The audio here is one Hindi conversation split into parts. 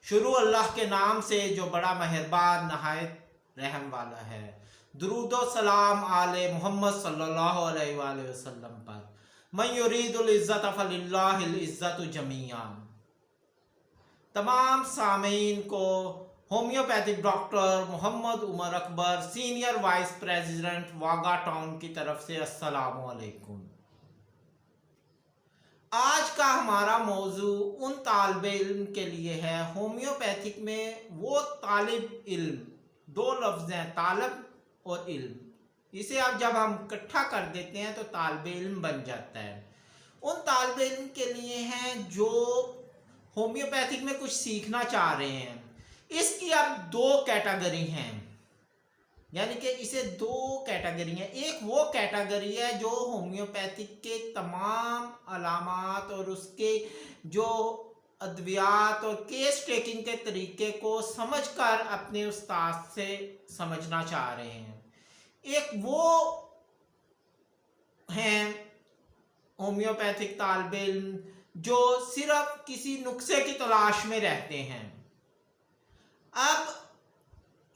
शुरू अल्लाह के नाम से जो बड़ा मेहरबान नहायत रहम वाला है। दुरूदो सलाम आले मोहम्मद सल्लल्लाहु अलैहि वसल्लम पर। मन युरीदुल इज़्ज़त फलिल्लाहिल इज़्ज़तु जमीआन। तमाम सामीन को homeopathic doctor Mohammad Umar Akbar, senior vice president Wagah town की तरफ से अस्सलामु अलैकुम। आज का हमारा मौजू उन तालिब इल्म के लिए है। होम्योपैथिक में वो तालिब इल्म, दो लफ्ज़ हैं, तालब और इल्म। इसे अब जब हम इकट्ठा कर देते हैं तो तालिब इल्म बन जाता है। उन तालिब इल्म के लिए हैं जो होम्योपैथिक में कुछ सीखना चाह रहे हैं। इसकी अब दो कैटेगरी हैं, यानी कि इसे दो कैटेगरी हैं। एक वो कैटेगरी है जो होम्योपैथिक के तमाम अलामात और उसके जो अद्वियात और केस टेकिंग के तरीके को समझकर अपने उस्ताद से समझना चाह रहे हैं। एक वो हैं होम्योपैथिक तालिब इल्म जो सिर्फ किसी नुस्खे की तलाश में रहते हैं। अब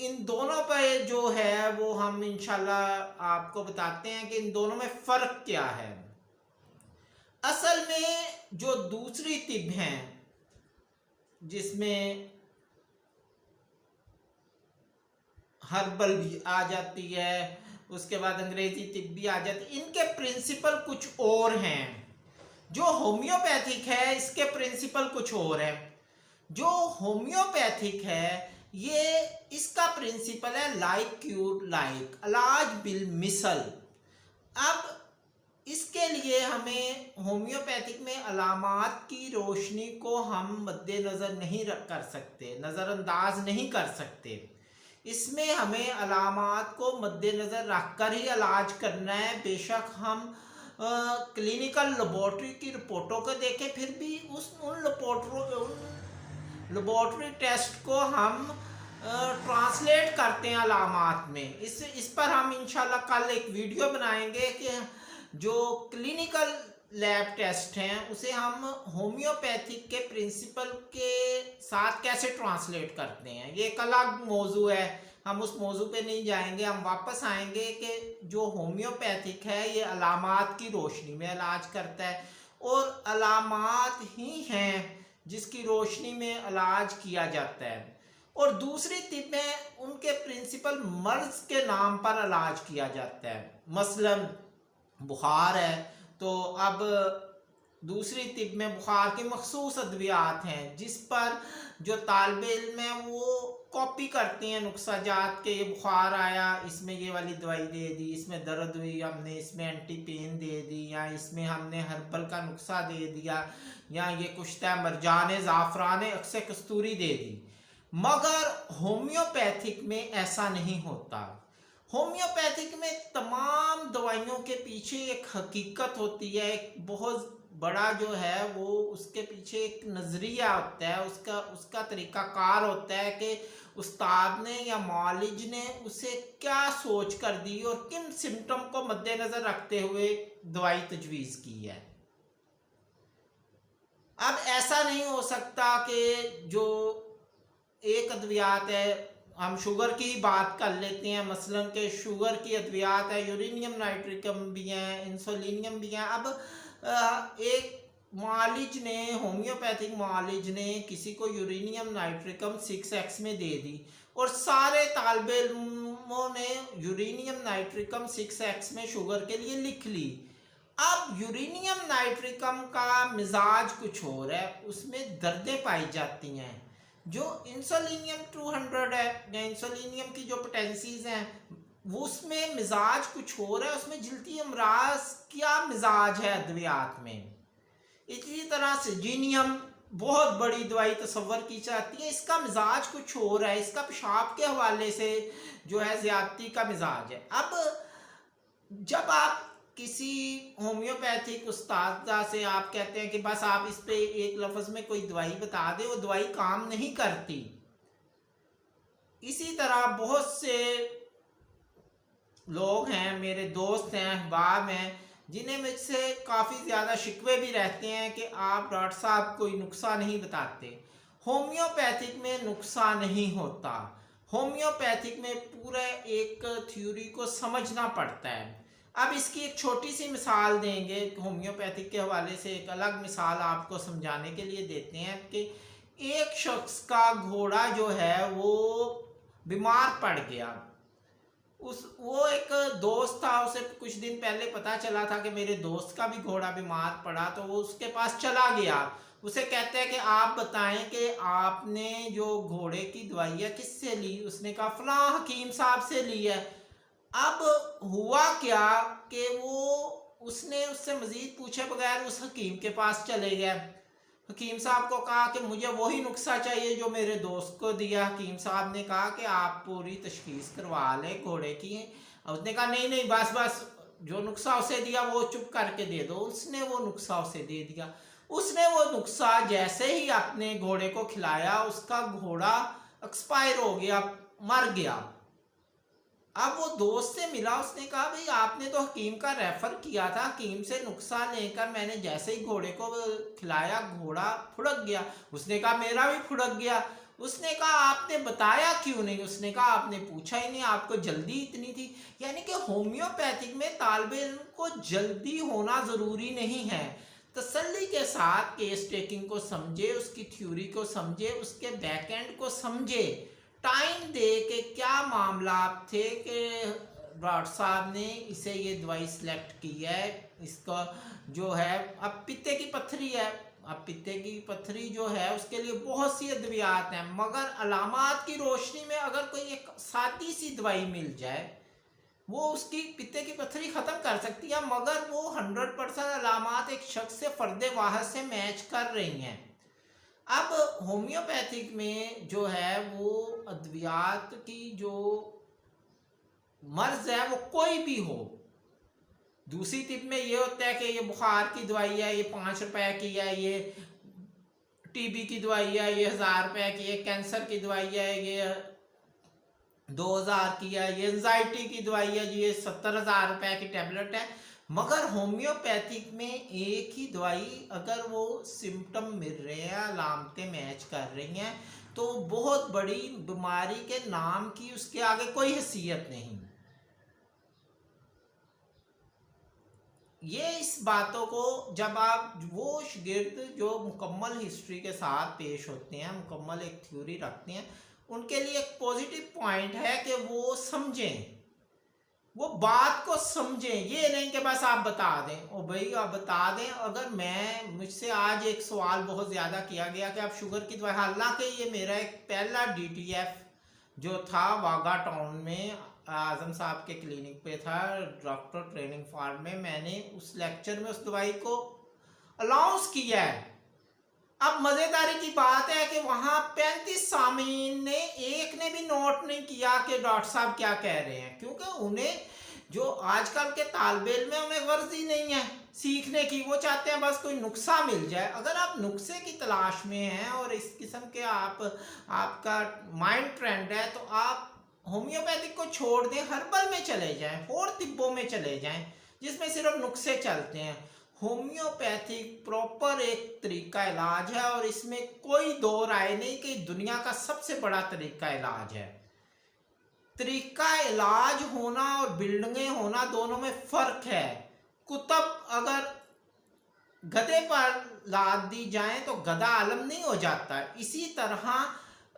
इन दोनों पर जो है वो हम इंशाल्लाह आपको बताते हैं कि इन दोनों में फ़र्क क्या है। असल में जो दूसरी तिब हैं जिसमें हर्बल भी आ जाती है, उसके बाद अंग्रेजी तिब भी आ जाती है, इनके प्रिंसिपल कुछ और हैं। जो होम्योपैथिक है इसके प्रिंसिपल कुछ और है। जो होम्योपैथिक है ये इसका प्रिंसिपल है लाइक क्यूर लाइक, इलाज बिल मिसल। अब इसके लिए हमें होम्योपैथिक में अलामात की रोशनी को हम मद्देनज़र नहीं कर सकते, नज़रअंदाज नहीं कर सकते। इसमें हमें अलामात को मद्देनज़र रख कर ही इलाज करना है। बेशक हम क्लिनिकल लेबॉर्ट्री की रिपोर्टों को देखें, फिर भी उन लेबॉर्ट्री टेस्ट को हम ट्रांसलेट करते हैं अलामात में। इस पर हम इंशाल्लाह कल एक वीडियो बनाएंगे कि जो क्लिनिकल लैब टेस्ट हैं उसे हम होम्योपैथिक के प्रिंसिपल के साथ कैसे ट्रांसलेट करते हैं। ये एक अलग मौजू है, हम उस मौजू पे नहीं जाएंगे। हम वापस आएंगे कि जो होम्योपैथिक है ये अलामात की रोशनी में इलाज करता है और अलामात ही हैं जिसकी रोशनी में इलाज किया जाता है। और दूसरी तिब में उनके प्रिंसिपल मर्ज के नाम पर इलाज किया जाता है। मसलन बुखार है तो अब दूसरी तिब में बुखार की मखसूस अद्वियात हैं जिस पर जो तालिब इल्म है वो कॉपी करते हैं नुस्खा जात के। ये बुखार आया, इसमें ये वाली दवाई दे दी, इसमें दर्द हुई, हमने इसमें एंटी पेन दे दी, या इसमें हमने हर्बल का नुस्खा दे दिया, या ये कुश्ता मरजान ज़ाफ़रान अक्से कस्तूरी दे दी। मगर होम्योपैथिक में ऐसा नहीं होता। होम्योपैथिक में तमाम दवाइयों के पीछे एक हकीकत होती है, एक बहुत बड़ा जो है वो उसके पीछे एक नज़रिया होता है, उसका तरीक़ाकार होता है कि उस्ताद ने या मालिज ने उसे क्या सोच कर दी और किन सिम्टम को मद्देनज़र रखते हुए दवाई तजवीज़ की है। अब ऐसा नहीं हो सकता कि जो एक अद्वियात है, हम शुगर की बात कर लेते हैं, मसलन के शुगर की अद्वियात है, यूरेनियम नाइट्रिकम भी हैं, इंसुलिनियम भी हैं। अब एक मालिज ने, होम्योपैथिक मालिज ने किसी को यूरेनियम नाइट्रिकम 6x में दे दी और सारे तालिब इल्मों ने यूरेनियम नाइट्रिकम 6x में शुगर के लिए लिख ली। अब यूरेनियम नाइट्रिकम का मिजाज कुछ और है, उसमें दर्दें पाई जाती हैं। जो इंसुलिनियम 200 है या इंसुलिनियम की जो पोटेंसीज हैं वो उसमें मिजाज कुछ और है, उसमें जिल्दी अमराज क्या मिजाज है अद्वियात में। इसी तरह से जीनियम बहुत बड़ी दवाई तस्वर की जाती है, इसका मिजाज कुछ और है, इसका पेशाब के हवाले से जो है ज़्यादती का मिजाज है। अब जब आप किसी होम्योपैथिक उस्ताद से आप कहते हैं कि बस आप इस पे एक लफ्ज़ में कोई दवाई बता दे, वो दवाई काम नहीं करती। इसी तरह बहुत से लोग हैं, मेरे दोस्त हैं, अहबाब हैं, जिन्हें मुझसे काफ़ी ज़्यादा शिकवे भी रहते हैं कि आप डॉक्टर साहब कोई नुस्खा नहीं बताते। होम्योपैथिक में नुस्खा नहीं होता। होम्योपैथिक में पूरे एक थ्योरी को समझना पड़ता है। अब इसकी एक छोटी सी मिसाल देंगे, होम्योपैथिक के हवाले से एक अलग मिसाल आपको समझाने के लिए देते हैं कि एक शख्स का घोड़ा जो है वो बीमार पड़ गया। वो एक दोस्त था, उसे कुछ दिन पहले पता चला था कि मेरे दोस्त का भी घोड़ा बीमार पड़ा, तो वो उसके पास चला गया। उसे कहते हैं कि आप बताएं कि आपने जो घोड़े की दवाइयाँ किससे ली। उसने कहा फलां हकीम साहब से ली है। अब हुआ क्या कि उसने उससे मजीद पूछे बगैर उस हकीम के पास चले गए। हकीम साहब को कहा कि मुझे वही नुस्खा चाहिए जो मेरे दोस्त को दिया। हकीम साहब ने कहा कि आप पूरी तशखीस करवा लें घोड़े की। उसने कहा नहीं नहीं, बस बस, जो नुस्खा उसे दिया वो चुप करके दे दो। उसने वो नुस्खा उसे दे दिया। उसने वो नुस्खा जैसे ही अपने घोड़े को खिलाया, उसका घोड़ा एक्सपायर हो गया, मर गया। अब वो दोस्त से मिला, उसने कहा भाई आपने तो हकीम का रेफर किया था, हकीम से नुस्खा लेकर मैंने जैसे ही घोड़े को खिलाया घोड़ा फुड़क गया। उसने कहा मेरा भी फुड़क गया। उसने कहा आपने बताया क्यों नहीं। उसने कहा आपने पूछा ही नहीं, आपको जल्दी इतनी थी। यानी कि होम्योपैथिक में तालिबे इल्म को जल्दी होना ज़रूरी नहीं है। तसल्ली के साथ केस टेकिंग को समझे, उसकी थ्योरी को समझे, उसके बैकएंड को समझे, टाइम दे के क्या मामला थे कि डॉक्टर साहब ने इसे ये दवाई सिलेक्ट की है। इसका जो है अब पित्ते की पत्थरी है। अब पित्ते की पत्थरी जो है उसके लिए बहुत सी अद्वियात हैं, मगर अलामात की रोशनी में अगर कोई एक सादी सी दवाई मिल जाए वो उसकी पित्ते की पत्थरी ख़त्म कर सकती है, मगर वो 100% अलामात एक शख्स से फ़र्द वाहिद से मैच कर रही हैं। अब होम्योपैथिक में जो है वो अद्वियात की जो मर्ज है वो कोई भी हो। दूसरी तिब में ये होता है कि ये बुखार की दवाई है, ये 5 रुपए की है, ये टीबी की दवाई है, ये 1000 रुपए की है, कैंसर की दवाई है, ये 2000 की है, ये एंजाइटी की दवाई है, ये 70,000 रुपए की टैबलेट है। मगर होम्योपैथिक में एक ही दवाई अगर वो सिम्टम मिल रहे हैं, अलामतें मैच कर रही हैं, तो बहुत बड़ी बीमारी के नाम की उसके आगे कोई हैसियत नहीं। ये इस बातों को जब आप वो शागिर्द जो मुकम्मल हिस्ट्री के साथ पेश होते हैं, मुकम्मल एक थ्योरी रखते हैं, उनके लिए एक पॉजिटिव पॉइंट है कि वो समझें, वो बात को समझें। ये नहीं कि बस आप बता दें, ओ भाई आप बता दें। अगर मुझसे आज एक सवाल बहुत ज़्यादा किया गया कि आप शुगर की दवाई, हालांकि ये मेरा एक पहला DTF जो था वाघा टाउन में आज़म साहब के क्लिनिक पे था, डॉक्टर ट्रेनिंग फार्म में, मैंने उस लेक्चर में उस दवाई को अलाउंस किया है। अब मज़ेदारी की बात है कि वहाँ 35 सामीन ने एक ने भी नोट नहीं किया कि डॉक्टर साहब क्या कह रहे हैं, क्योंकि उन्हें जो आजकल के तालिबे इल्म में उन्हें गर्ज ही नहीं है सीखने की। वो चाहते हैं बस कोई नुस्खा मिल जाए। अगर आप नुस्खे की तलाश में हैं और इस किस्म के आपका माइंड ट्रेंड है, तो आप होम्योपैथिक को छोड़ दें, हर्बल में चले जाएं, और तिब्बों में चले जाएं जिसमें सिर्फ नुस्खे चलते हैं। होम्योपैथिक प्रॉपर एक तरीका इलाज है और इसमें कोई दो राय नहीं कि दुनिया का सबसे बड़ा तरीका इलाज है। तरीका इलाज होना और बिल्डिंगें होना दोनों में फ़र्क है। कुतब अगर गधे पर लाद दी जाए तो गधा आलम नहीं हो जाता। इसी तरह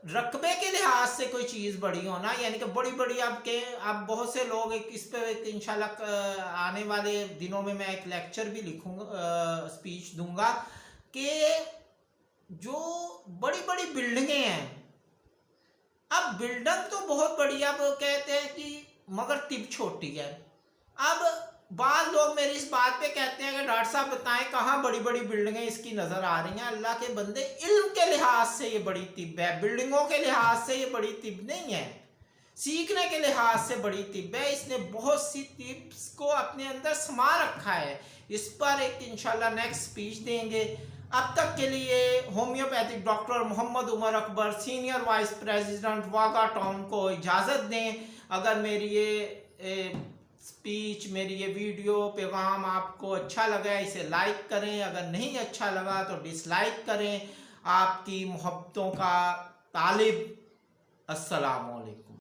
रकबे के लिहाज से कोई चीज़ बड़ी होना, यानी कि बड़ी बड़ी अब बहुत से लोग इस पे इंशाल्लाह आने वाले दिनों में मैं एक लेक्चर भी लिखूंगा, स्पीच दूंगा कि जो बड़ी बड़ी बिल्डिंगें हैं, अब बिल्डिंग तो बहुत बड़ी, अब कहते हैं कि मगर तिब छोटी है। अब बाद लोग मेरी इस बात पे कहते हैं कि डॉक्टर साहब बताएं कहाँ बड़ी बड़ी बिल्डिंगें इसकी नज़र आ रही हैं। अल्लाह के बंदे, इल्म के लिहाज से ये बड़ी तिब है, बिल्डिंगों के लिहाज से ये बड़ी तिब नहीं है, सीखने के लिहाज से बड़ी तिब है। इसने बहुत सी तिब्स को अपने अंदर समा रखा है। इस पर एक इंशाल्लाह नेक्स्ट स्पीच देंगे। अब तक के लिए homeopathic doctor Mohammad Umar Akbar, senior vice president Wagha town को इजाज़त दें। अगर मेरी ये स्पीच, मेरी ये वीडियो पैगाम आपको अच्छा लगा इसे लाइक करें, अगर नहीं अच्छा लगा तो डिसलाइक करें। आपकी मोहब्बतों का तालिब। अस्सलाम वालेकुम।